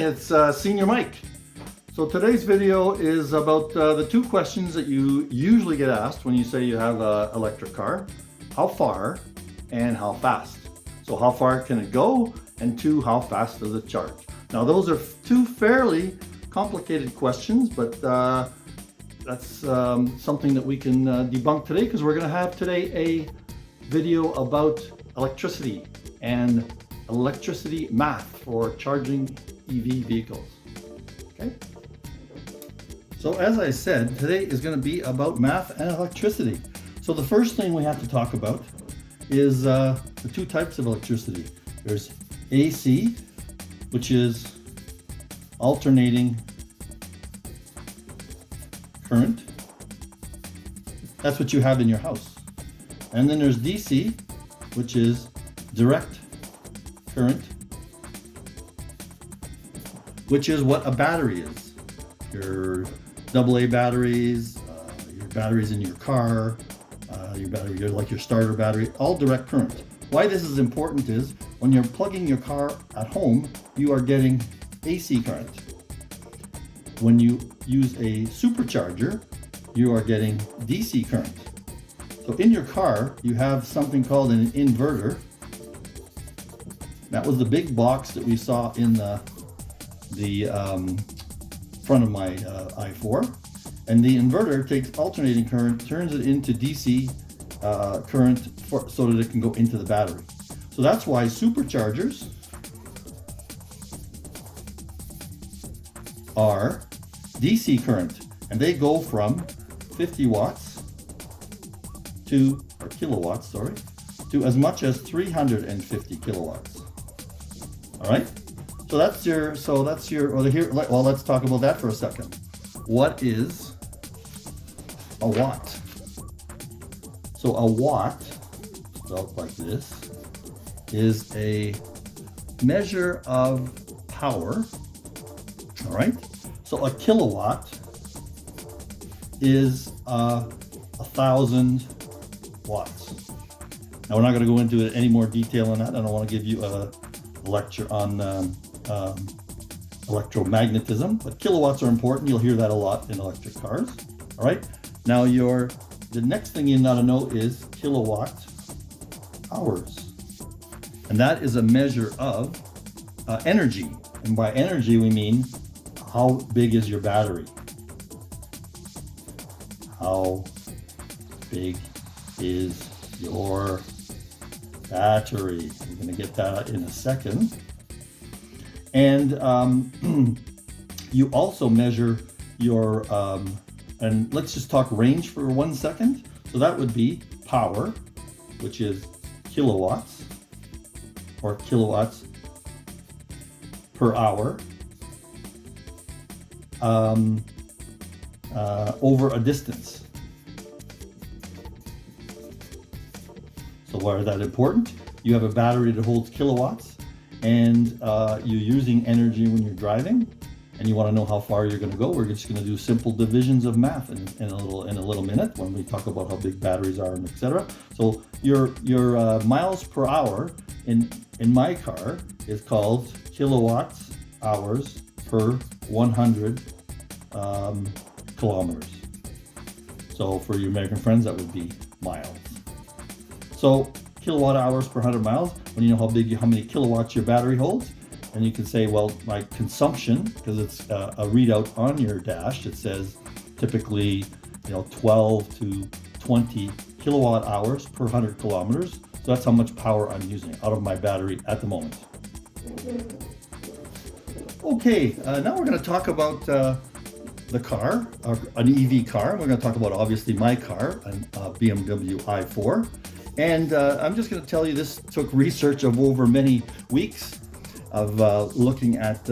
it's Senior Mike. So today's video is about the two questions that you usually get asked when you say you have an electric car. How far and how fast? So how far can it go? And two, how fast does it charge? Now those are two fairly complicated questions, but that's something that we can debunk today, because we're going to have today a video about electricity and electricity math for charging EV vehicles. Okay. So as I said, today is going to be about math and electricity. So the first thing we have to talk about is the two types of electricity. There's AC, which is alternating current. That's what you have in your house. And then there's DC, which is direct current, which is what a battery is. Your AA batteries, your batteries in your car, like your starter battery, all direct current. Why this is important is when you're plugging your car at home, you are getting AC current. When you use a supercharger, you are getting DC current. So in your car, you have something called an inverter. That was the big box that we saw in the front of my i4. And the inverter takes alternating current, turns it into DC current so that it can go into the battery. So that's why superchargers are DC current, and they go from 50 watts to, or kilowatts, sorry, to as much as 350 kilowatts. All right. So that's your, well, let's talk about that for a second. What is a watt? So a watt, spelled like this, is a measure of power. All right. So a kilowatt is 1,000 watts. Now we're not going to go into any more detail on that. I don't want to give you a lecture on electromagnetism, but kilowatts are important. You'll hear that a lot in electric cars. All right. Now the next thing you got to know is kilowatt hours, and that is a measure of energy. And by energy we mean how big is your battery? How big is your battery? We're going to get that in a second. And you also measure your, and let's just talk range for 1 second. So that would be power, which is kilowatts, or kilowatts per hour, over a distance. So why is that important? You have a battery that holds kilowatts, and you're using energy when you're driving, and you want to know how far you're going to go. We're just going to do simple divisions of math in a little minute when we talk about how big batteries are and etc. So your miles per hour in my car is called kilowatts hours per 100 kilometers. So for your American friends, that would be miles. So kilowatt hours per 100 miles, when you know how many kilowatts your battery holds, and you can say, well, my consumption, because it's a readout on your dash, it says typically 12 to 20 kilowatt hours per 100 kilometers. So that's how much power I'm using out of my battery at the moment. Okay, now we're going to talk about the car, an EV car. We're going to talk about obviously my car, a BMW i4. And I'm just going to tell you, this took research of over many weeks of looking at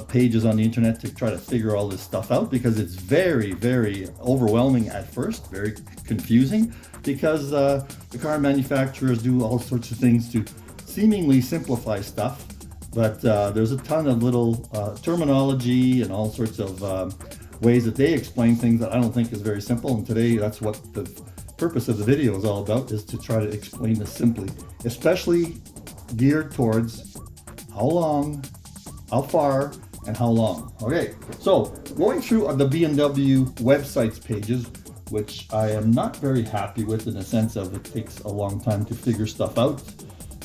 pages on the internet to try to figure all this stuff out, because it's very, very overwhelming at first, very confusing, because the car manufacturers do all sorts of things to seemingly simplify stuff, but there's a ton of little terminology and all sorts of ways that they explain things that I don't think is very simple. And today, that's what the purpose of the video is all about, is to try to explain this simply, especially geared towards how long how far, and how long. Okay, so going through the BMW websites pages, which I am not very happy with in the sense of it takes a long time to figure stuff out.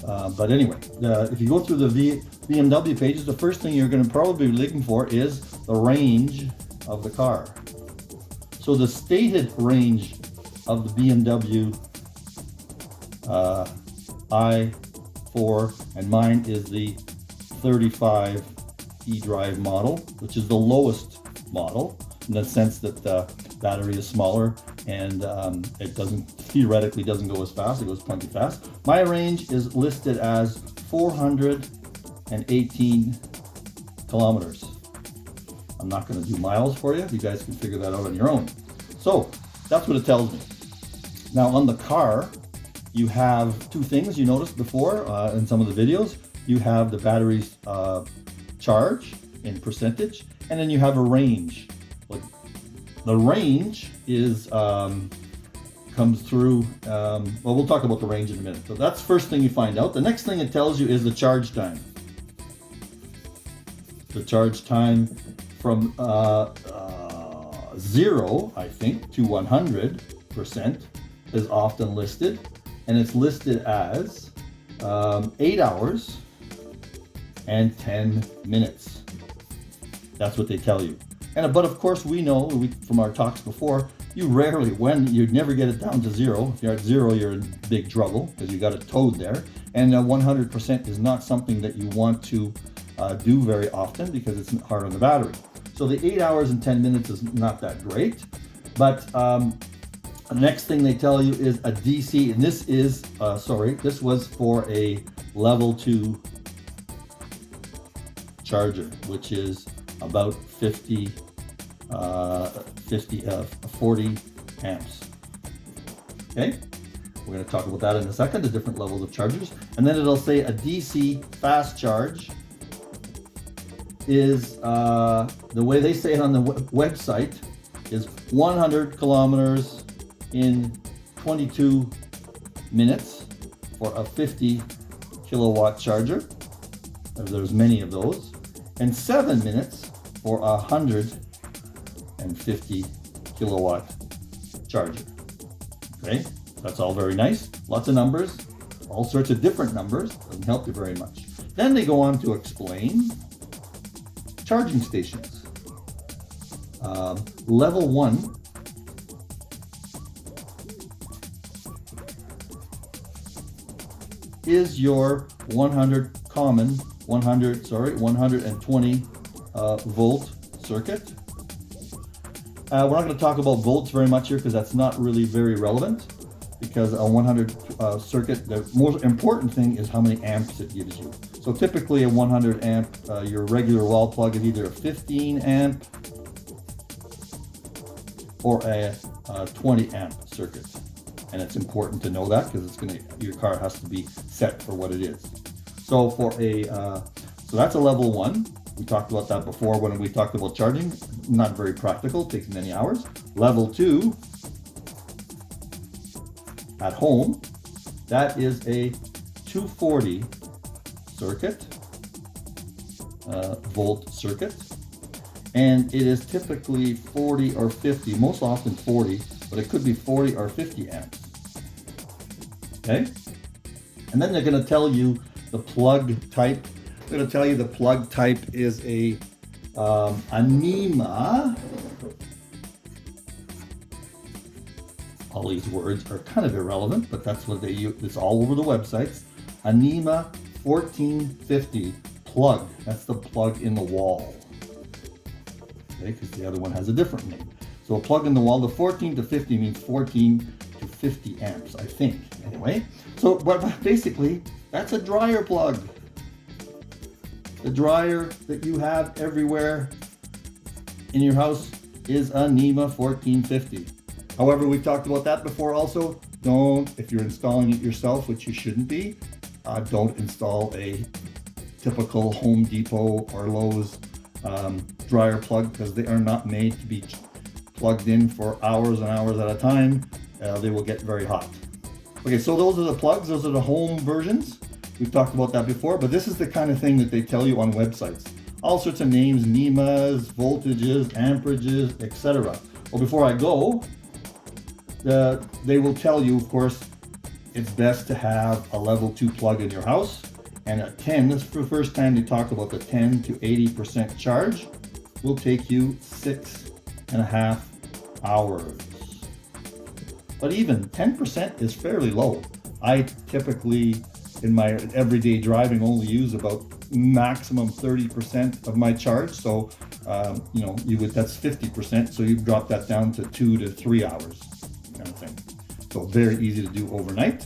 But anyway, if you go through the BMW pages, the first thing you're going to probably be looking for is the range of the car. So the stated range of the BMW i4, and mine is the 35 eDrive model, which is the lowest model in the sense that the battery is smaller and it theoretically doesn't go as fast. It goes plenty fast. My range is listed as 418 kilometers. I'm not going to do miles for you. You guys can figure that out on your own. So that's what it tells me. Now on the car, you have two things you noticed before in some of the videos. You have the battery's charge in percentage, and then you have a range. The range is comes through, well, we'll talk about the range in a minute. So that's the first thing you find out. The next thing it tells you is the charge time. The charge time from 0, I think, to 100% is often listed, and it's listed as 8 hours and 10 minutes. That's what they tell you. But of course, we know from our talks before, you'd never get it down to 0. If you're at 0, you're in big trouble because you got it towed there. And 100% is not something that you want to do very often because it's hard on the battery. So the 8 hours and 10 minutes is not that great. But the next thing they tell you is a DC, and this is, this was for a level 2 charger, which is about 40 amps. Okay, we're going to talk about that in a second, the different levels of chargers. And then it'll say a DC fast charge is, the way they say it on the website, is 100 kilometers in 22 minutes for a 50 kilowatt charger. There's many of those. And 7 minutes for a 150 kilowatt charger. Okay, that's all very nice. Lots of numbers, all sorts of different numbers. Doesn't help you very much. Then they go on to explain charging stations. Level 1 is your 120 volt circuit. We're not going to talk about volts very much here because that's not really very relevant, because a 100 circuit, the most important thing is how many amps it gives you. So typically a 100 amp, your regular wall plug is either a 15 amp or a 20 amp circuit. And it's important to know that because your car has to be set for what it is. So so that's a level 1. We talked about that before when we talked about charging. Not very practical, takes many hours. Level 2 at home, that is a 240 circuit, volt circuit, and it is typically 40 or 50, most often 40, but it could be 40 or 50 amps. Okay, and then they're going to tell you the plug type. They're going to tell you the plug type is a NEMA. All these words are kind of irrelevant, but that's what they use. It's all over the websites. A NEMA 1450 plug. That's the plug in the wall. Okay, because the other one has a different name. So a plug in the wall, the 14 to 50 means 14 to 50 amps, I think. Anyway, so but basically, that's a dryer plug. The dryer that you have everywhere in your house is a NEMA 1450. However, we've talked about that before also. If you're installing it yourself, which you shouldn't be, don't install a typical Home Depot or Lowe's dryer plug, because they are not made to be plugged in for hours and hours at a time. They will get very hot. Okay, so those are the plugs. Those are the home versions. We've talked about that before, but this is the kind of thing that they tell you on websites. all sorts of names, NEMAs, voltages, amperages, etc. Well, before I go, they will tell you, of course, it's best to have a level 2 plug in your house. And a 10, this is the first time they talk about the 10 to 80% charge, will take you 6.5 hours. But even 10% is fairly low. I typically, in my everyday driving, only use about maximum 30% of my charge. So, that's 50%. So you drop that down to 2 to 3 hours kind of thing. So very easy to do overnight.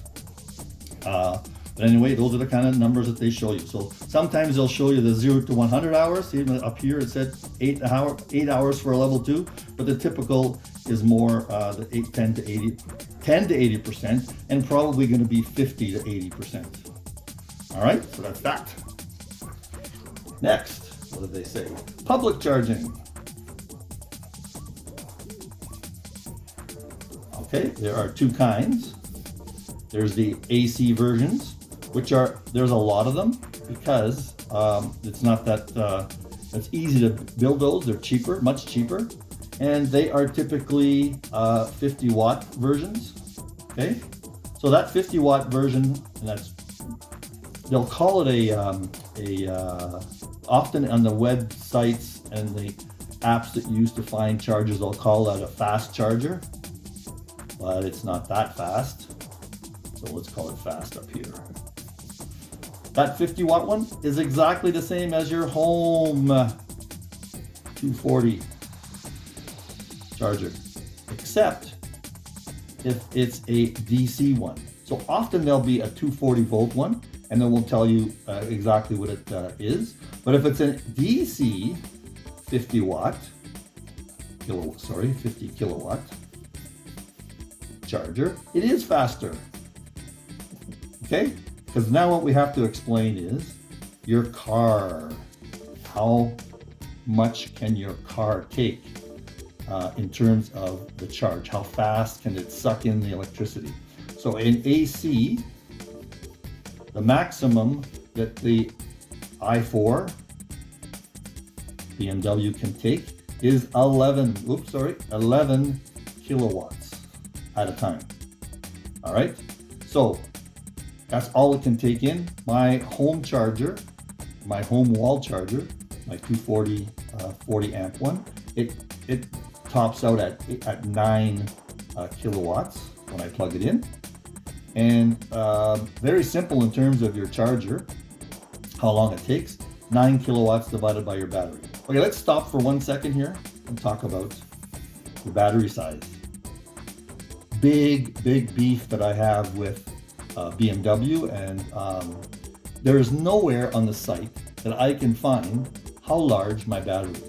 But anyway, those are the kind of numbers that they show you. So sometimes they'll show you the 0 to 100 hours. Even up here it said 8 hours for a level 2, but the typical is more the 10 to 80%, and probably going to be 50 to 80%. All right, so that's that. Next, what did they say? Public charging. Okay, there are two kinds. There's the AC versions, there's a lot of them because it's not that it's easy to build those. They're cheaper, much cheaper, and they are typically 50-watt versions. Okay, so that 50-watt version, and they'll call it often on the websites and the apps that you use to find chargers, they'll call that a fast charger, but it's not that fast. So let's call it fast up here. That 50-watt one is exactly the same as your home 240 charger, except if it's a DC one. So often there'll be a 240 volt one, and then we'll tell you exactly what it is. But if it's a DC 50 kilowatt charger, it is faster. Okay, because now what we have to explain is your car. How much can your car take in terms of the charge? How fast can it suck in the electricity? So in AC, the maximum that the i4 BMW can take is 11 kilowatts at a time. All right, so that's all it can take in. My home charger, my home wall charger, my 240 40 amp one, it tops out at 9 kilowatts when I plug it in. And very simple in terms of your charger, how long it takes, 9 kilowatts divided by your battery. Okay, let's stop for 1 second here and talk about the battery size. Big beef that I have with BMW, and there's nowhere on the site that I can find how large my battery is.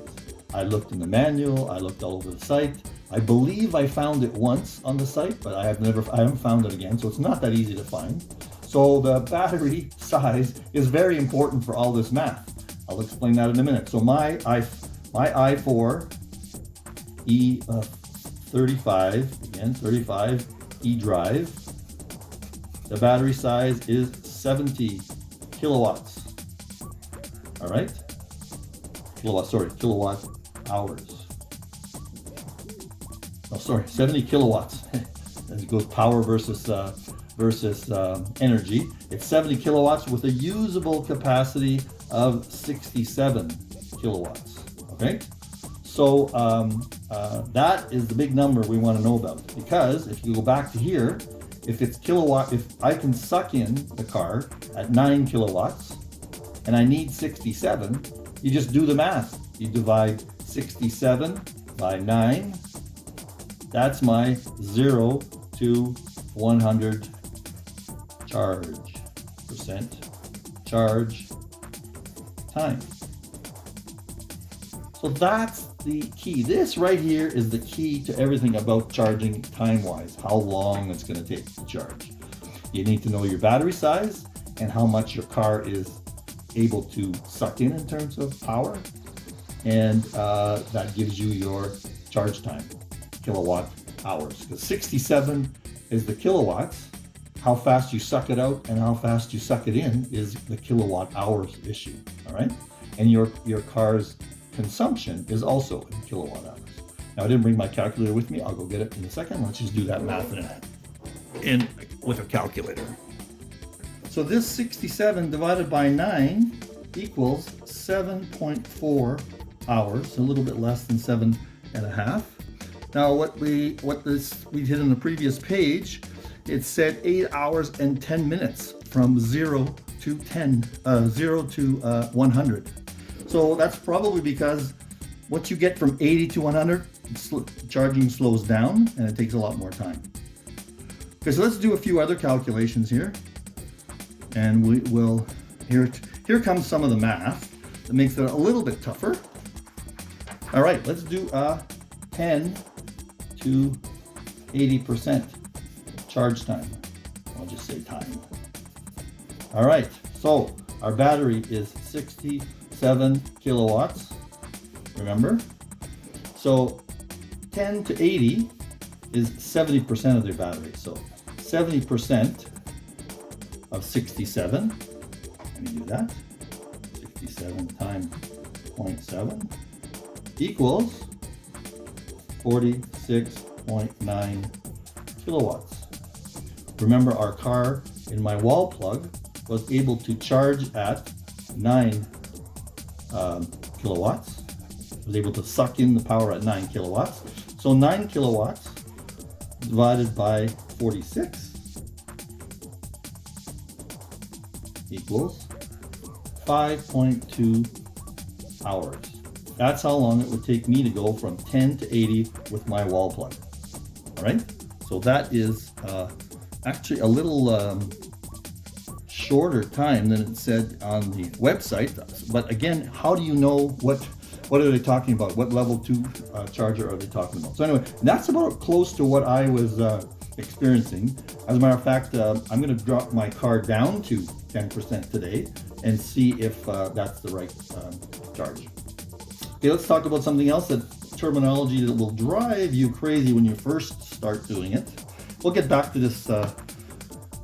I looked in the manual, I looked all over the site. I believe I found it once on the site, but I haven't found it again, so it's not that easy to find. So the battery size is very important for all this math. I'll explain that in a minute. So my i4 35 eDrive, the battery size is 70 kilowatts. All right, kilowatt hours. Oh, sorry, 70 kilowatts. As it goes power versus energy. It's 70 kilowatts with a usable capacity of 67 kilowatts. Okay, so that is the big number we want to know about, because if you go back to here, if I can suck in the car at 9 kilowatts and I need 67, you just do the math. You divide 67 by 9. That's my 0 to 100 charge time. So that's the key. This right here is the key to everything about charging time-wise, how long it's going to take to charge. You need to know your battery size and how much your car is able to suck in terms of power, and that gives you your charge time, kilowatt hours. Because 67 is the kilowatts. How fast you suck it out and how fast you suck it in is the kilowatt hours issue. All right. and your car's consumption is also in kilowatt hours. Now, I didn't bring my calculator with me. I'll go get it in a second. Let's just do that math with a calculator. So this 67 divided by 9 equals 7.4 hours, a little bit less than 7.5. Now, what we did on the previous page, it said 8 hours and 10 minutes from 0 to 100. So that's probably because once you get from 80 to 100, charging slows down and it takes a lot more time. Okay, so let's do a few other calculations here. And we will, here comes some of the math that makes it a little bit tougher. All right, let's do 10 to 80% charge time. I'll just say time. All right, so our battery is 67 kilowatts, remember? So 10 to 80 is 70% of their battery. So 70% of 67, let me do that, 67 times 0.7 equals 46.9 kilowatts. Remember, our car in my wall plug was able to charge at 9 kilowatts. It was able to suck in the power at 9 kilowatts. So 9 kilowatts divided by 46 equals 5.2 hours. That's how long it would take me to go from 10 to 80 with my wall plug. All right, so that is actually a little shorter time than it said on the website. But again, how do you know what are they talking about? What level 2 charger are they talking about? So anyway, that's about close to what I was experiencing. As a matter of fact, I'm going to drop my car down to 10% today and see if that's the right charge. Okay, let's talk about something else, that terminology that will drive you crazy when you first start doing it. We'll get back to this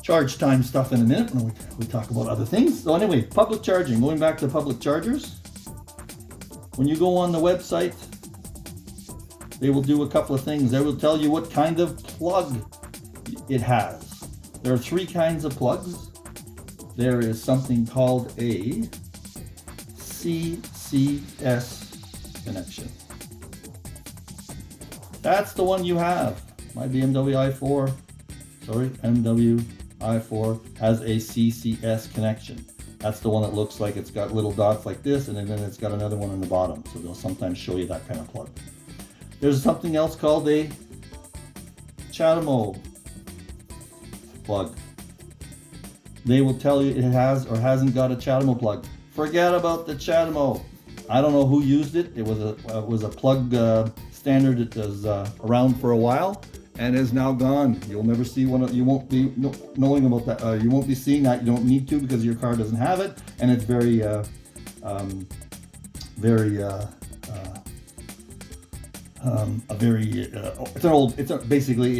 charge time stuff in a minute when we talk about other things. So anyway, public charging, going back to public chargers. When you go on the website, they will do a couple of things. They will tell you what kind of plug it has. There are 3 kinds of plugs. There is something called a CCS connection. That's the one you have. My BMW i4 has a CCS connection. That's the one that looks like it's got little dots like this, and then it's got another one on the bottom. So they'll sometimes show you that kind of plug. There's something else called a CHAdeMO plug. They will tell you it has or hasn't got a CHAdeMO plug. Forget about the CHAdeMO. I don't know who used it. It was a plug standard that was around for a while and is now gone. You'll never see one. You won't be knowing about that. You won't be seeing that. You don't need to, because your car doesn't have it, and it's basically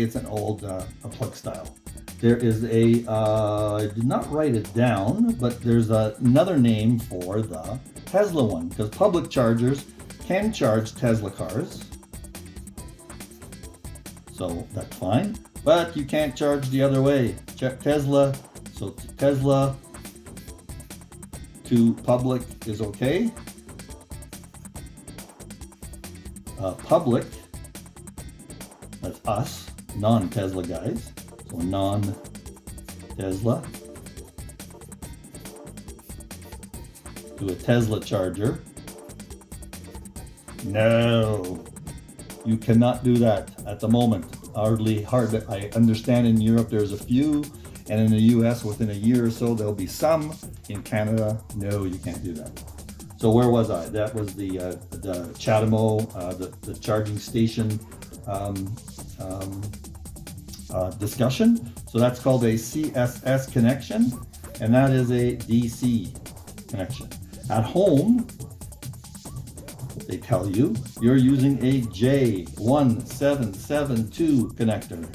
an old plug style. There is I did not write it down, but there's another name for the Tesla one, because public chargers can charge Tesla cars. So that's fine, but you can't charge the other way. Check Tesla. So Tesla to public is okay. Public, that's us, non-Tesla guys. So non-Tesla to a Tesla charger. No, you cannot do that at the moment. Hard. I understand in Europe there's a few, and in the US within a year or so there'll be some. In Canada, no, you can't do that. So where was I? That was the CHAdeMO, the charging station discussion. So that's called a CSS connection, and that is a DC connection. At home, they tell you you're using a J1772 connector.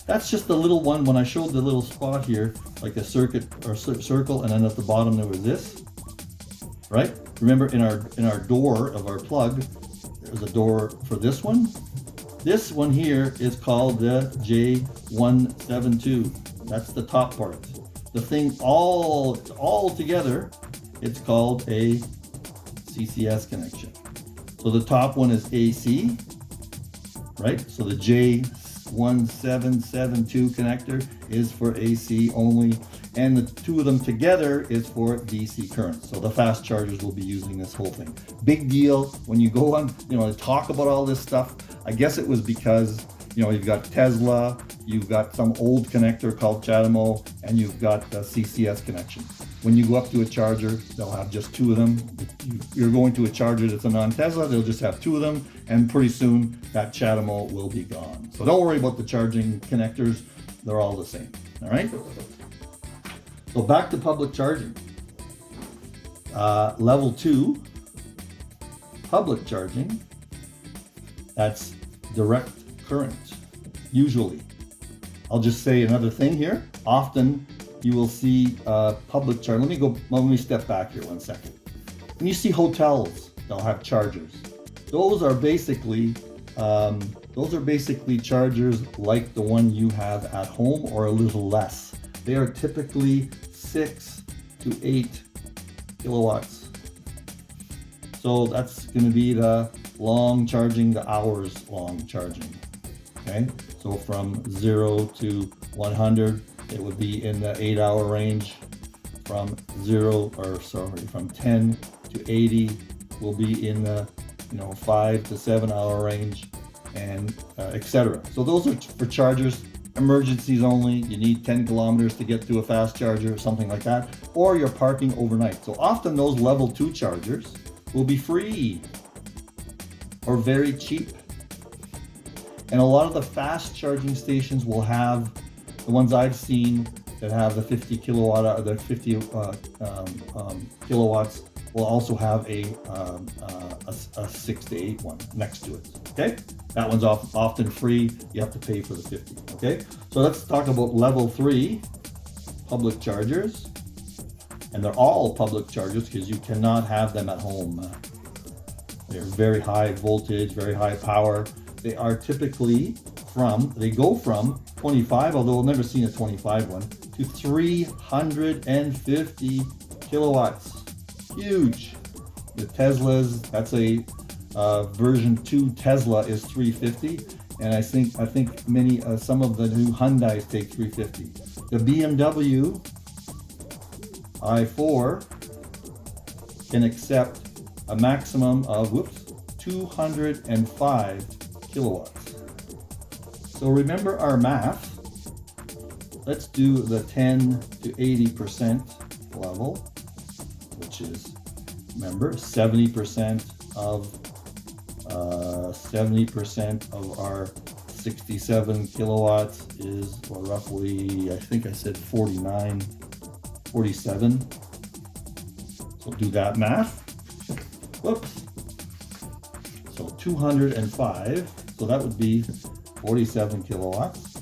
That's just the little one. When I showed the little spot here, like a circuit or circle, and then at the bottom there was this, right? Remember in our door of our plug, there's a door for this one. This one here is called the J172. That's the top part. The thing all together, it's called a CCS connection. So the top one is AC, right? So the J1772 connector is for AC only, and the two of them together is for DC current. So the fast chargers will be using this whole thing. Big deal when you go on, to talk about all this stuff. I guess it was because, you've got Tesla, you've got some old connector called CHAdeMO, and you've got the CCS connection. When you go up to a charger, they'll have just two of them. If you're going to a charger that's a non-Tesla, they'll just have two of them, and pretty soon that CHAdeMO will be gone. So don't worry about the charging connectors. They're all the same, all right? So back to public charging. Level 2, public charging, that's direct current, usually. I'll just say another thing here. Often you will see public charge. Let me step back here 1 second. When you see hotels, they'll have chargers. Those are basically chargers like the one you have at home or a little less. They are typically 6 to 8 kilowatts. So that's going to be the long charging, the hours long charging. Okay, so from 0 to 100, it would be in the 8-hour range. From 10 to 80 will be in the 5 to 7-hour range, and etc. So those are for chargers, emergencies only. You need 10 kilometers to get to a fast charger or something like that, or you're parking overnight. So often those level 2 chargers will be free or very cheap. And a lot of the fast charging stations will have, the ones I've seen that have the 50 kilowatt, the 50 kilowatts, will also have a 6 to 8 one next to it. Okay, that one's often free. You have to pay for the 50. Okay, so let's talk about level 3 public chargers, and they're all public chargers because you cannot have them at home. They're very high voltage, very high power. They are typically they go from 25, although I've never seen a 25 one, to 350 kilowatts. Huge. The Teslas, that's a version 2 Tesla is 350, and I think some of the new Hyundais take 350. The BMW i4 can accept a maximum of 205 kilowatts. So remember our math. Let's do the 10 to 80% level, which is, remember, 70% of our 67 kilowatts is, or roughly, I think I said 47. So do that math. Whoops. So 205, so that would be 47 kilowatts.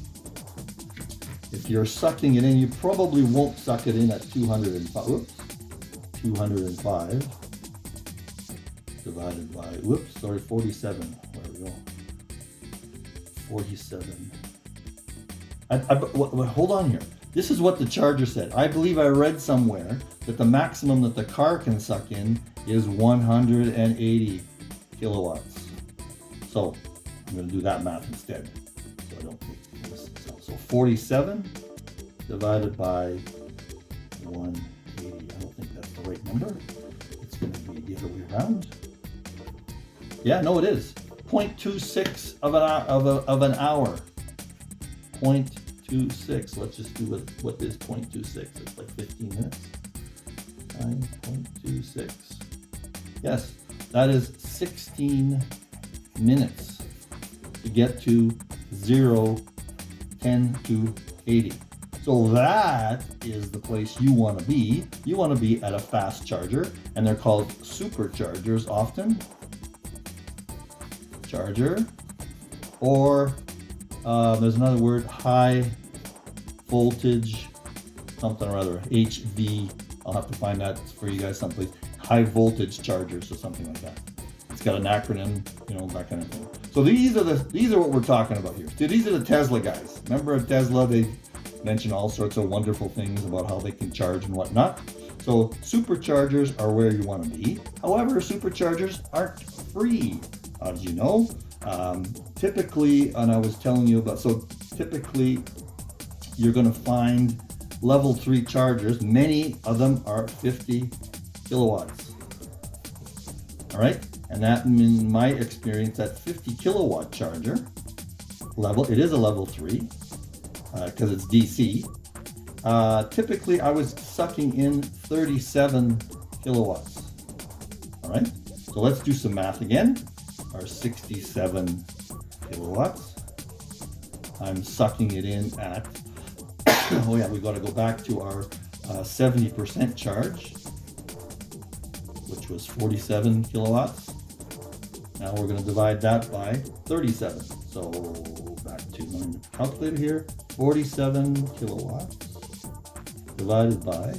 If you're sucking it in, you probably won't suck it in at 205. Whoops. 205 divided by, 47. There we go. 47. Hold on here. This is what the charger said. I believe I read somewhere that the maximum that the car can suck in is 180 kilowatts. So I'm going to do that math instead. So I don't take this. So 47 divided by 180. I don't think that's the right number. It's going to be the other way around. Yeah, no, it is. 0.26 of an hour. 0.26. Let's just do what is 0.26. It's like 15 minutes. 9.26. Yes, that is 16 minutes to get to 0, 10 to 80. So that is the place you want to be. You want to be at a fast charger, and they're called superchargers often. Charger, or there's another word, high voltage something or other, HV. I'll have to find that for you guys someplace. High voltage chargers or something like that. It's got an acronym, you know, that kind of thing. So these are what we're talking about here. So these are the Tesla guys. Remember at Tesla, they mention all sorts of wonderful things about how they can charge and whatnot. So superchargers are where you want to be. However, superchargers aren't free. How did you know? Typically, and I was telling you about, so typically you're going to find level 3 chargers. Many of them are 50 kilowatts. All right. And that, in my experience, that 50 kilowatt charger level, it is a level 3 because it's DC. Typically, I was sucking in 37 kilowatts. All right, so let's do some math again. Our 67 kilowatts. I'm sucking it in at, oh yeah, we got to go back to our 70% charge, which was 47 kilowatts. Now we're going to divide that by 37. So back to my calculator here. 47 kilowatts divided by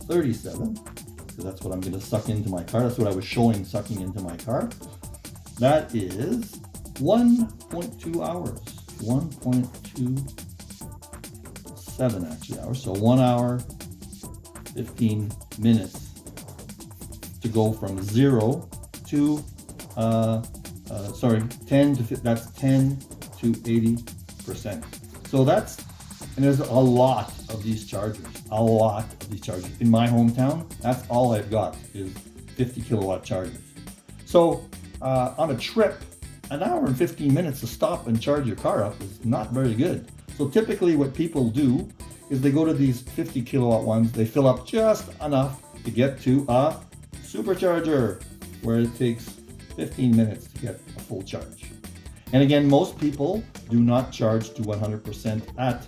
37, because that's what I'm going to suck into my car. That's what I was showing sucking into my car. That is 1.2 hours. 1.27 actually hours. So 1 hour, 15 minutes to go from 0 to 10 to, that's 10 to 80%. So that's, and there's a lot of these chargers, in my hometown. That's all I've got is 50 kilowatt chargers. So on a trip, an hour and 15 minutes to stop and charge your car up is not very good. So typically what people do is they go to these 50 kilowatt ones, they fill up just enough to get to a supercharger, where it takes 15 minutes to get a full charge. And again, most people do not charge to 100% at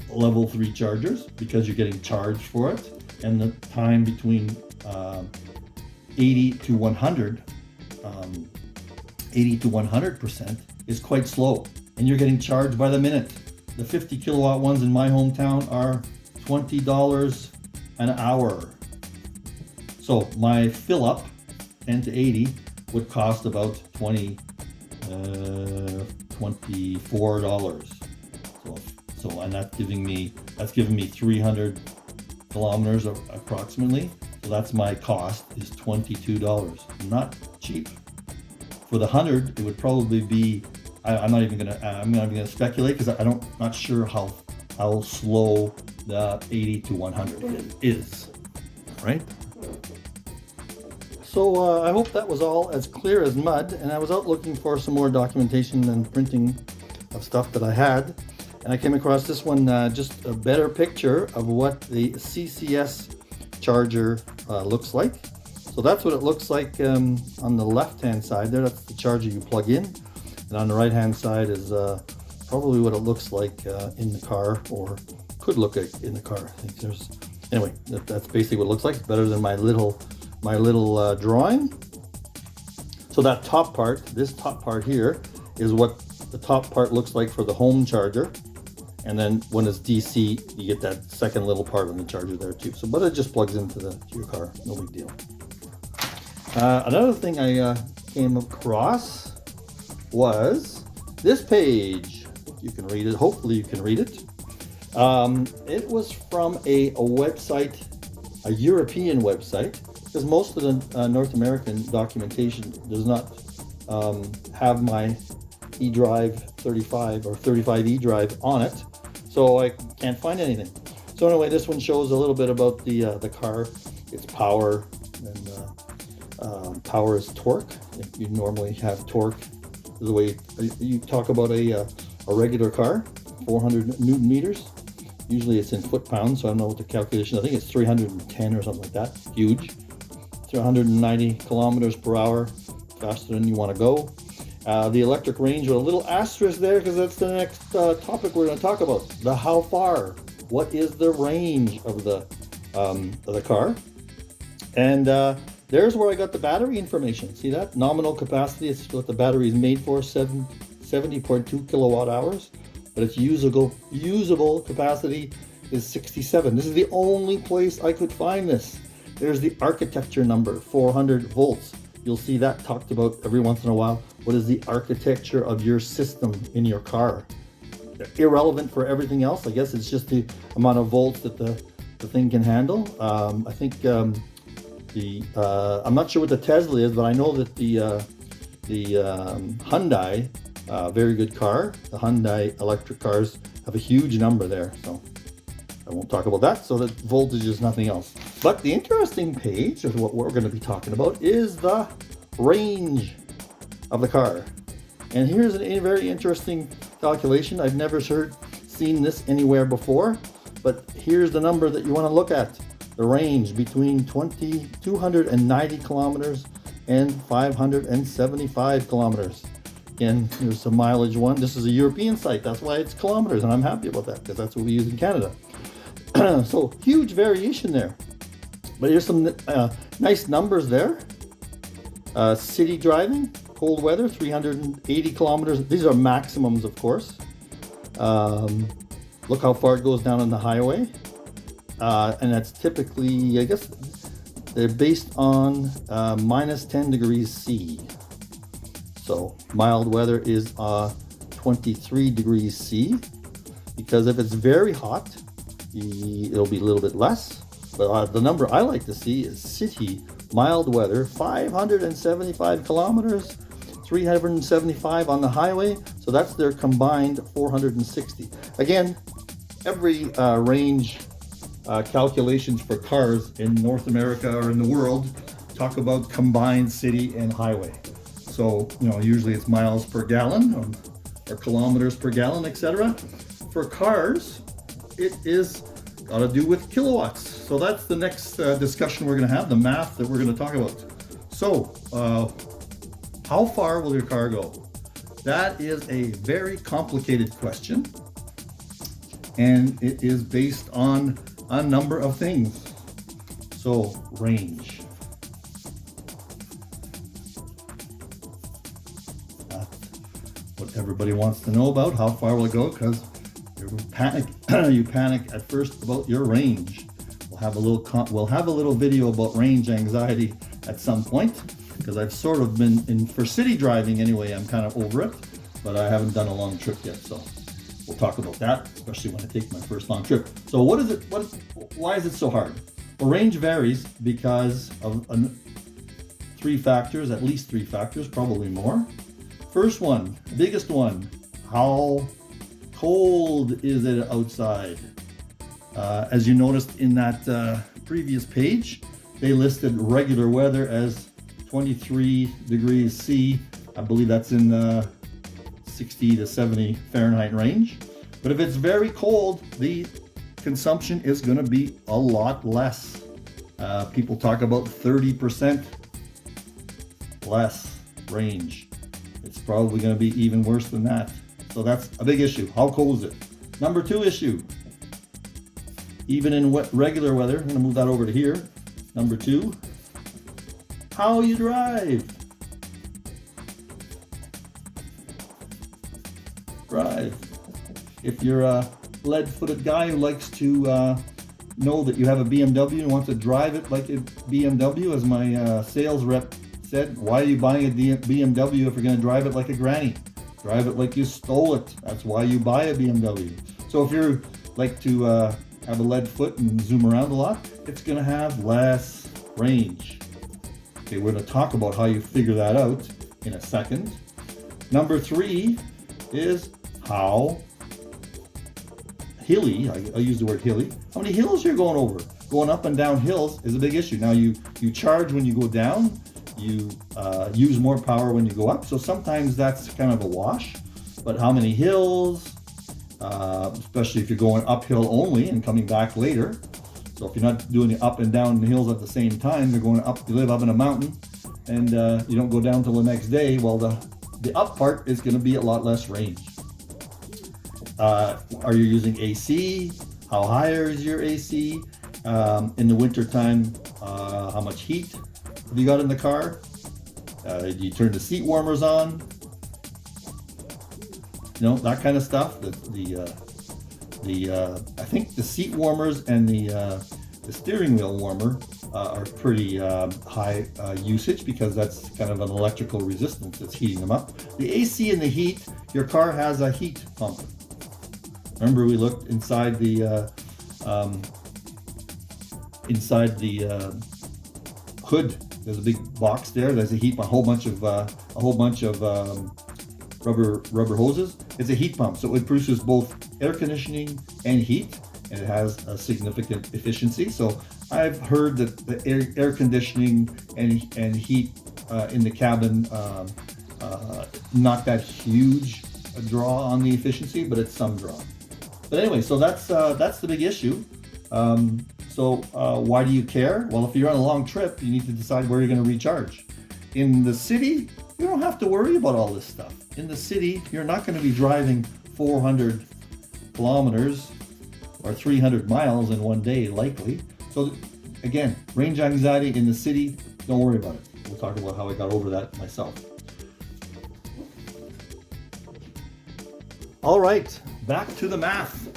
level 3 chargers because you're getting charged for it, and the time between 80 to 100% is quite slow, and you're getting charged by the minute. The 50 kilowatt ones in my hometown are $20 an hour. So my fill up 10 to 80 would cost about $24. So and that's giving me 300 kilometers approximately. So that's my cost is $22. Not cheap. For the 100, it would probably be. I'm not even gonna speculate because I'm not sure how slow the 80 to 100 is. Right. So I hope that was all as clear as mud, and I was out looking for some more documentation and printing of stuff that I had, and I came across this one, just a better picture of what the CCS charger looks like. So that's what it looks like on the left hand side there. That's the charger you plug in, and on the right hand side is probably what it looks like in the car, or could look like in the car. I think anyway, that's basically what it looks like. It's better than my little drawing. So that top part, this top part here, is what the top part looks like for the home charger, and then when it's DC, you get that second little part on the charger there too. So, but it just plugs into your car, no big deal. Another thing I came across was this page. You can read it. Hopefully, you can read it. It was from a website, a European website, because most of the North American documentation does not have my eDrive 35 or 35 eDrive on it, so I can't find anything. So anyway, this one shows a little bit about the car, its power, and power is torque. If you normally have torque, the way you talk about a regular car, 400 Newton meters. Usually it's in foot-pounds, so I don't know what the calculation. I think it's 310 or something like that. Huge. 390 kilometers per hour, faster than you want to go. The electric range with a little asterisk there, because that's the next topic we're going to talk about. The how far. What is the range of the car? And there's where I got the battery information. See that? Nominal capacity is what the battery is made for, 70.2 kilowatt hours. But its usable capacity is 67. This is the only place I could find this. There's the architecture number, 400 volts. You'll see that talked about every once in a while. What is the architecture of your system in your car? Irrelevant for everything else. I guess it's just the amount of volts that the thing can handle. I think I'm not sure what the Tesla is, but I know that the Hyundai, very good car. The Hyundai electric cars have a huge number there, so I won't talk about that. So the voltage is nothing else. But the interesting page of what we're going to be talking about is the range of the car. And here's a very interesting calculation. I've never seen this anywhere before, but here's the number that you want to look at. The range between 290 kilometers and 575 kilometers. Again, here's some mileage one. This is a European site, that's why it's kilometers, and I'm happy about that because that's what we use in Canada. So huge variation there. But here's some nice numbers there. City driving, cold weather, 380 kilometers. These are maximums, of course. Look how far it goes down on the highway. And that's typically, I guess, they're based on minus 10 degrees C. So mild weather is 23 degrees C. Because if it's very hot, it'll be a little bit less. But the number I like to see is city mild weather, 575 kilometers, 375 on the highway. So that's their combined 460. Again, every range calculations for cars in North America or in the world talk about combined city and highway. So, usually it's miles per gallon or kilometers per gallon, etc. For cars, it is got to do with kilowatts. So that's the next discussion we're going to have, the math that we're going to talk about. So, how far will your car go? That is a very complicated question, and it is based on a number of things. So, range. That's what everybody wants to know about. How far will it go? Because you panic at first about your range. We'll have a little video about range anxiety at some point, because I've sort of been in for city driving anyway. I'm kind of over it, but I haven't done a long trip yet, so we'll talk about that, especially when I take my first long trip. So why is it so hard? Well, range varies because of three factors, at least three factors, probably more. First one, biggest one, how cold is it outside? As you noticed in that previous page, they listed regular weather as 23 degrees C. I believe that's in the 60 to 70 Fahrenheit range. But if it's very cold, the consumption is going to be a lot less. People talk about 30% less range. It's probably going to be even worse than that. So that's a big issue. How cold is it? Number two issue. Even in regular weather, I'm going to move that over to here. Number two, how you drive. If you're a lead-footed guy who likes to know that you have a BMW and wants to drive it like a BMW, as my sales rep said, why are you buying a BMW if you're going to drive it like a granny? Drive it like you stole it. That's why you buy a BMW. So if you like to have a lead foot and zoom around a lot, it's going to have less range. Okay, we're going to talk about how you figure that out in a second. Number three is how hilly, I use the word hilly, how many hills you're going over. Going up and down hills is a big issue. Now you charge when you go down, you use more power when you go up, so sometimes that's kind of a wash. But how many hills, especially if you're going uphill only and coming back later. So if you're not doing the up and down the hills at the same time, you're going up, you live up in a mountain, and you don't go down till the next day, well, the up part is going to be a lot less range. Are you using AC? How high is your AC? In the winter time, how much heat have you got in the car? Do you turn the seat warmers on? That kind of stuff. I think the seat warmers and the steering wheel warmer are pretty high usage, because that's kind of an electrical resistance that's heating them up. The AC and the heat, your car has a heat pump. Remember, we looked inside the hood. There's a big box there. There's a whole bunch of rubber hoses. It's a heat pump, so it produces both air conditioning and heat, and it has a significant efficiency. So I've heard that the air conditioning and heat in the cabin, not that huge a draw on the efficiency, but it's some draw. But anyway, so that's the big issue. Why do you care? Well, if you're on a long trip, you need to decide where you're going to recharge. In the city, you don't have to worry about all this stuff. In the city, you're not going to be driving 400 kilometers or 300 miles in one day, likely. So again, range anxiety in the city, don't worry about it. We'll talk about how I got over that myself. All right, back to the math.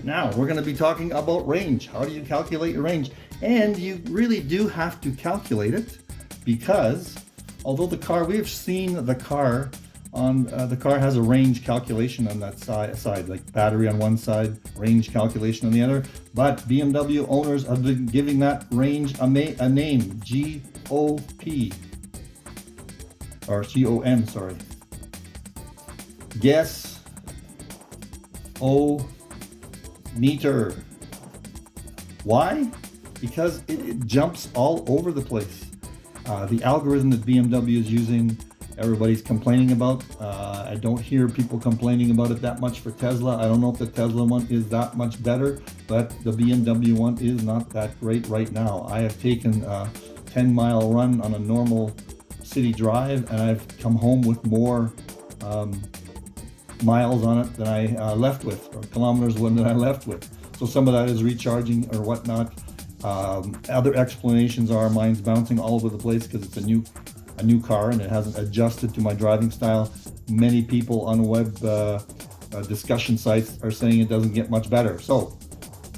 Now we're going to be talking about range. How do you calculate your range? And you really do have to calculate it, because although we've seen the car on the car has a range calculation on that side, like battery on one side, range calculation on the other. But BMW owners have been giving that range a name, GOP, or GOM, sorry. Guess O meter. Why? Because it jumps all over the place. The algorithm that BMW is using, everybody's complaining about. I don't hear people complaining about it that much for Tesla. I don't know if the Tesla one is that much better, but the BMW one is not that great right now. I have taken a 10-mile run on a normal city drive, and I've come home with more miles on it than I left with, or kilometers than I left with. So some of that is recharging or whatnot. Other explanations are mine's bouncing all over the place because it's a new car and it hasn't adjusted to my driving style. Many people on web discussion sites are saying it doesn't get much better. So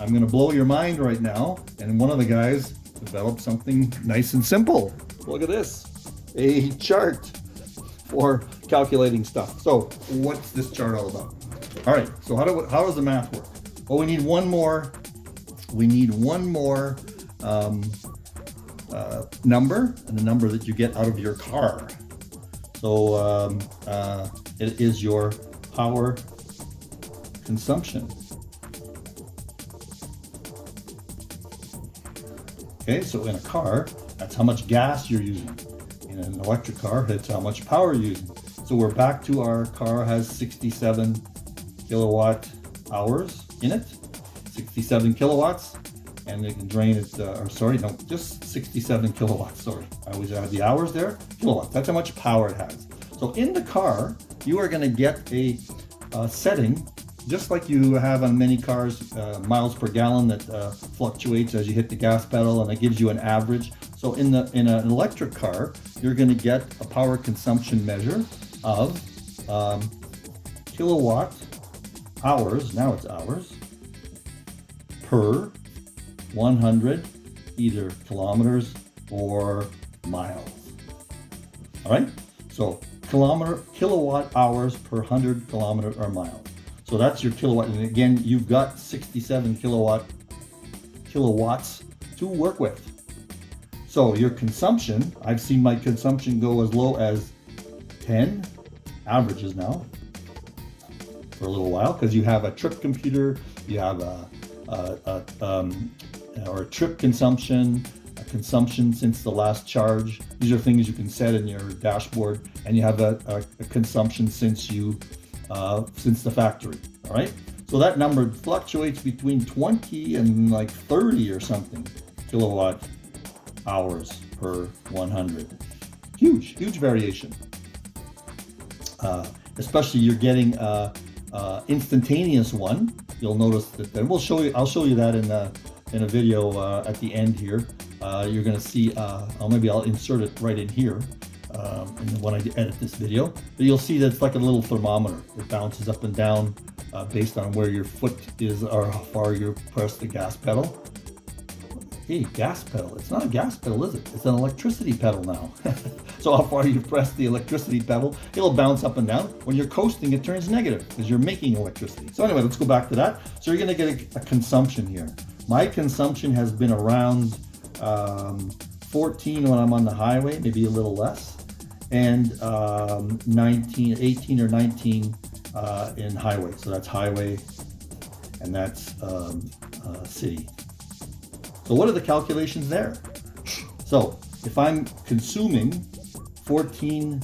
I'm going to blow your mind right now, and one of the guys developed something nice and simple. Look at this, a chart for calculating stuff. So what's this chart all about? All right, so how does the math work? Well, we need one more number, and the number that you get out of your car. So it is your power consumption. Okay, so in a car, that's how much gas you're using. In an electric car, that's how much power you're using. So we're back to our car has 67 kilowatt hours in it, 67 kilowatts, and they can drain it, just 67 kilowatts, sorry. I always add the hours there, kilowatts, that's how much power it has. So in the car, you are gonna get a setting, just like you have on many cars, miles per gallon that fluctuates as you hit the gas pedal, and it gives you an average. So in an electric car, you're gonna get a power consumption measure of kilowatt hours, now it's hours, per 100 either kilometers or miles. All right, so kilowatt hours per 100 kilometers or miles. So that's your kilowatt, and again, you've got 67 kilowatts to work with. So your consumption, I've seen my consumption go as low as 10 averages now for a little while, because you have a trip computer, you have or a trip consumption, a consumption since the last charge. These are things you can set in your dashboard, and you have a consumption since the factory. All right, so that number fluctuates between 20 and like 30 or something kilowatt hours per 100. Huge variation. Especially you're getting instantaneous one. You'll notice that. Then I'll show you that in a video at the end here. You're going to see. Maybe I'll insert it right in here. and when I edit this video. But you'll see that it's like a little thermometer. It bounces up and down based on where your foot is or how far you press the gas pedal. Hey, gas pedal. It's not a gas pedal, is it? It's an electricity pedal now. So how far you press the electricity pedal, it'll bounce up and down. When you're coasting, it turns negative because you're making electricity. So anyway, let's go back to that. So you're going to get a consumption here. My consumption has been around 14 when I'm on the highway, maybe a little less, and 18 or 19 in highway. So that's highway, and that's city. So what are the calculations there? So if I'm consuming 14,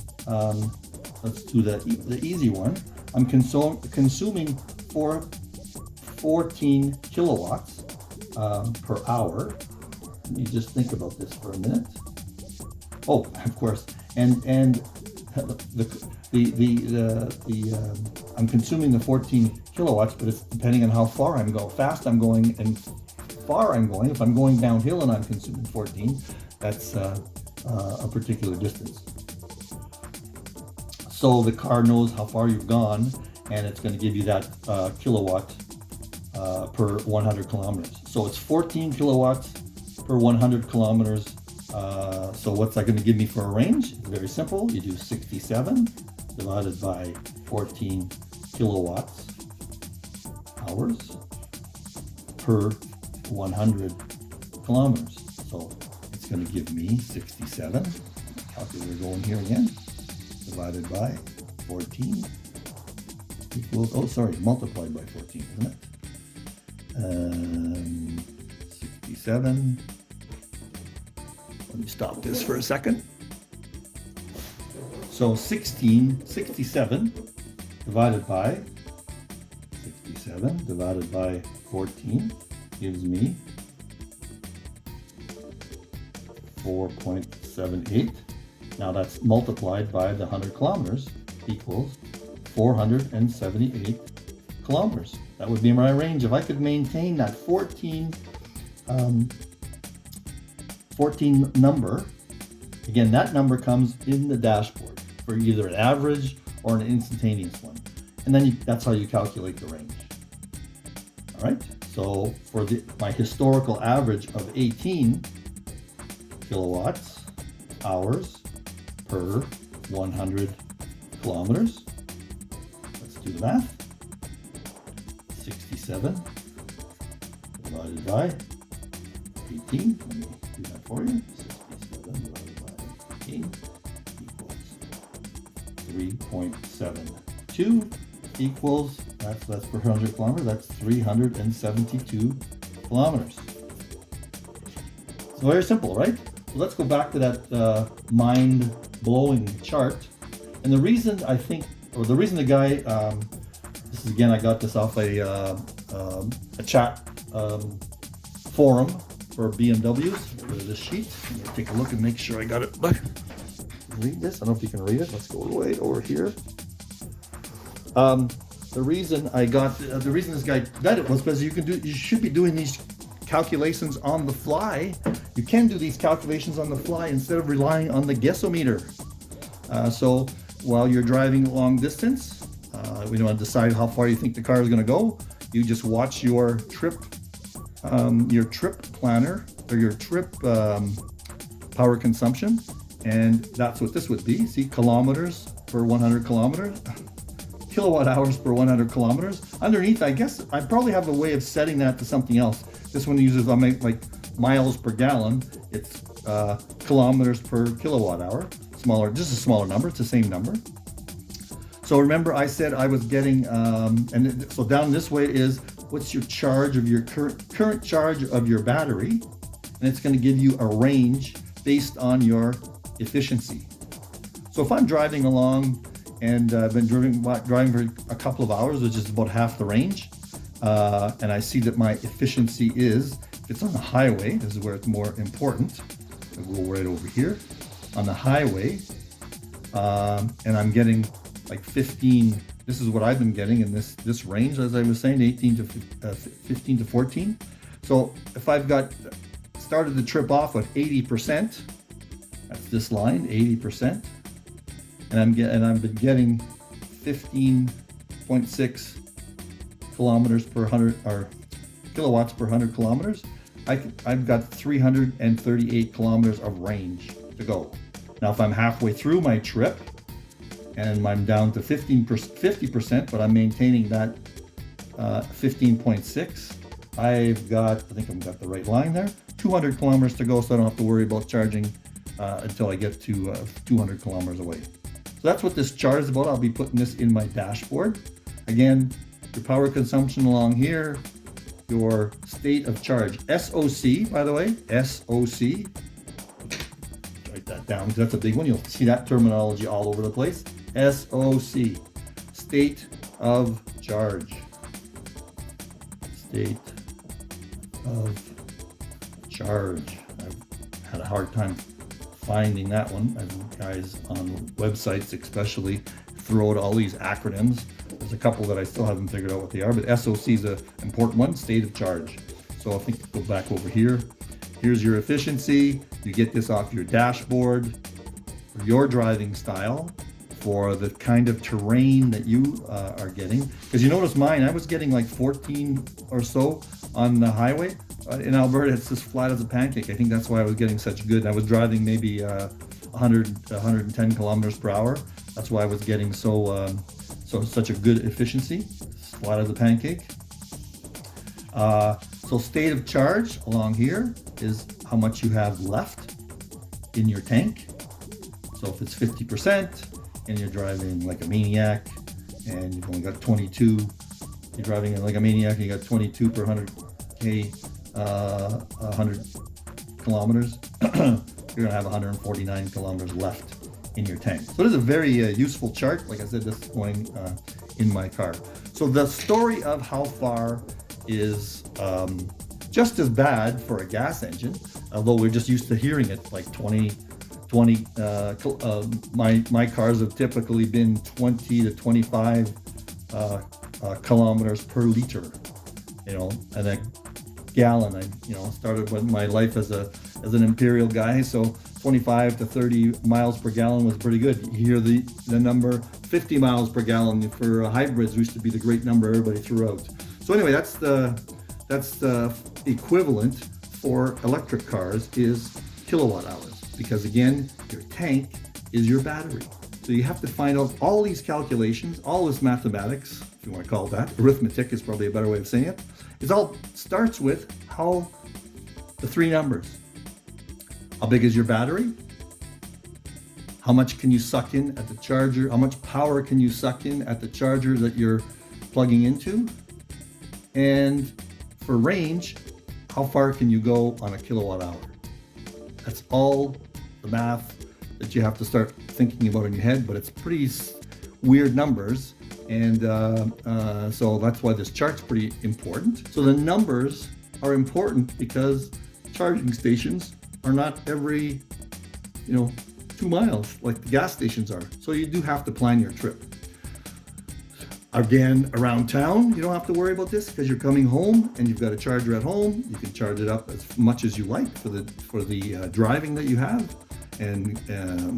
let's do the easy one. I'm consuming 14 kilowatts per hour. Let me just think about this for a minute. Oh, of course, and I'm consuming the 14 kilowatts, but it's depending on how far I'm going, fast I'm going, and far I'm going. If I'm going downhill and I'm consuming 14, that's a particular distance. So the car knows how far you've gone, and it's going to give you that kilowatt per 100 kilometers. So it's 14 kilowatts per 100 kilometers. So what's that going to give me for a range? It's very simple. You do 67 divided by 14 kilowatts hours per 100 kilometers. So it's going to give me 67. Calculator going here again. Divided by 14 equals, oh sorry, multiplied by 14, isn't it? 67. Let me stop this for a second. So 67 divided by 14 gives me 4.78. Now that's multiplied by the 100 kilometers equals 478 kilometers. That would be my range. If I could maintain that 14 number, again, that number comes in the dashboard for either an average or an instantaneous one. And then that's how you calculate the range. All right, so for my historical average of 18 kilowatts hours per 100 kilometers. Let's do the math. 67 divided by 18. Let me do that for you. 67 divided by 18 equals 3.72 equals, that's per 100 kilometers, that's 372 kilometers. So very simple, right? So let's go back to that mind-blowing chart. And the reason I think, or the reason the guy, this is again, I got this off a chat forum for BMWs. This sheet. Let me take a look and make sure I got it. Look, read this. I don't know if you can read it. Let's go way over here. The reason this guy got it was because you should be doing these calculations on the fly. You can do these calculations on the fly instead of relying on the guessometer. So while you're driving long distance, we want to decide how far you think the car is going to go. You just watch your trip planner or your trip power consumption, and that's what this would be. See, kilometers per 100 kilometers. Kilowatt hours per 100 kilometers. Underneath, I guess I probably have a way of setting that to something else. This one uses like miles per gallon. It's kilometers per kilowatt hour. Smaller, just a smaller number. It's the same number. So remember, I said I was getting, so down this way is what's your charge of your current charge of your battery, and it's going to give you a range based on your efficiency. So if I'm driving along and I've been driving for a couple of hours, which is about half the range, and I see that my efficiency is, if it's on the highway, this is where it's more important. I'll go right over here on the highway, and I'm getting like 15. This is what I've been getting in this range, as I was saying, 15 to 14. So if I've started the trip off with 80%, that's this line, 80%. and I've been getting 15.6 kilometers per 100, or kilowatts per 100 kilometers. I've got 338 kilometers of range to go. Now, if I'm halfway through my trip and I'm down to 50%, but I'm maintaining that 15.6, I think I've got the right line there, 200 kilometers to go, so I don't have to worry about charging until I get to 200 kilometers away. So that's what this chart is about. I'll be putting this in my dashboard. Again, your power consumption along here, your state of charge, SOC, by the way, SOC. Write that down because that's a big one. You'll see that terminology all over the place. SOC, state of charge. State of charge. I've had a hard time finding that one, as guys on websites especially throw out all these acronyms. There's a couple that I still haven't figured out what they are, but SOC is an important one, state of charge. So I think go back over here. Here's your efficiency. You get this off your dashboard for your driving style, for the kind of terrain that you are getting. Because you notice mine, I was getting like 14 or so on the highway. In Alberta, it's as flat as a pancake. I think that's why I was getting such good. I was driving maybe 110 kilometers per hour. That's why I was getting such a good efficiency, flat as a pancake. So state of charge along here is how much you have left in your tank. So if it's 50% and you're driving like a maniac and you've only got 22, you're driving like a maniac and you got 22 per 100K, 100 kilometers, you're gonna have 149 kilometers left in your tank. So it is a very useful chart. Like I said, this is going in my car. So the story of how far is just as bad for a gas engine, although we're just used to hearing it like 20. My cars have typically been 20 to 25 kilometers per liter, and a gallon. I started with my life as an Imperial guy, so 25 to 30 miles per gallon was pretty good. You hear the number 50 miles per gallon for hybrids used to be the great number everybody threw out. So anyway, that's the equivalent for electric cars is kilowatt hours, because again, your tank is your battery. So you have to find out all these calculations, all this mathematics, if you want to call it that. Arithmetic is probably a better way of saying it. It all starts with the three numbers. How big is your battery? How much can you suck in at the charger? How much power can you suck in at the charger that you're plugging into? And for range, how far can you go on a kilowatt hour? That's all the math that you have to start thinking about in your head, but it's pretty weird numbers. And so that's why this chart's pretty important. So the numbers are important because charging stations are not every 2 miles like the gas stations are. So you do have to plan your trip. Again, around town, you don't have to worry about this because you're coming home and you've got a charger at home. You can charge it up as much as you like for the driving that you have. And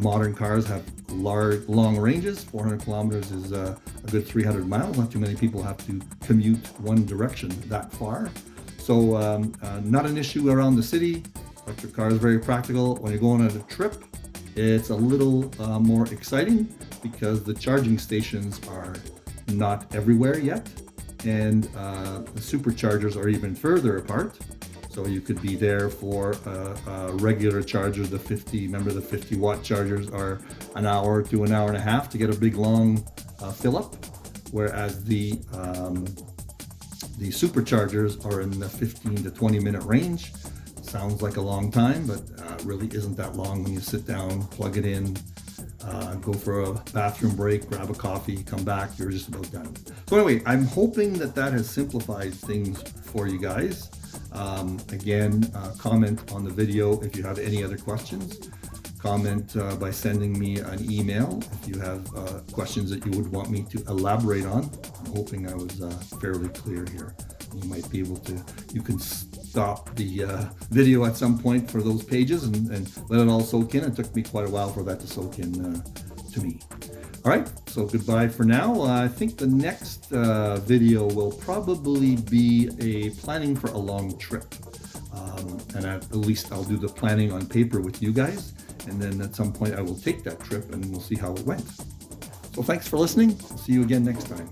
modern cars have long ranges. 400 kilometers is a good 300 miles. Not too many people have to commute one direction that far. So not an issue around the city. Electric car is very practical. When you're going on a trip, it's a little more exciting because the charging stations are not everywhere yet, and the superchargers are even further apart. So you could be there for regular chargers. The 50-watt chargers are an hour to an hour and a half to get a big long fill up, whereas the superchargers are in the 15 to 20 minute range. Sounds like a long time, but really isn't that long when you sit down, plug it in, go for a bathroom break, grab a coffee, come back, you're just about done. So anyway, I'm hoping that has simplified things for you guys. Again, comment on the video if you have any other questions. Comment by sending me an email if you have questions that you would want me to elaborate on. I'm hoping I was fairly clear here. You might be able to, you can stop the video at some point for those pages and let it all soak in. It took me quite a while for that to soak in to me. All right, so goodbye for now. I think the next video will probably be a planning for a long trip. And at least I'll do the planning on paper with you guys. And then at some point I will take that trip and we'll see how it went. So thanks for listening. See you again next time.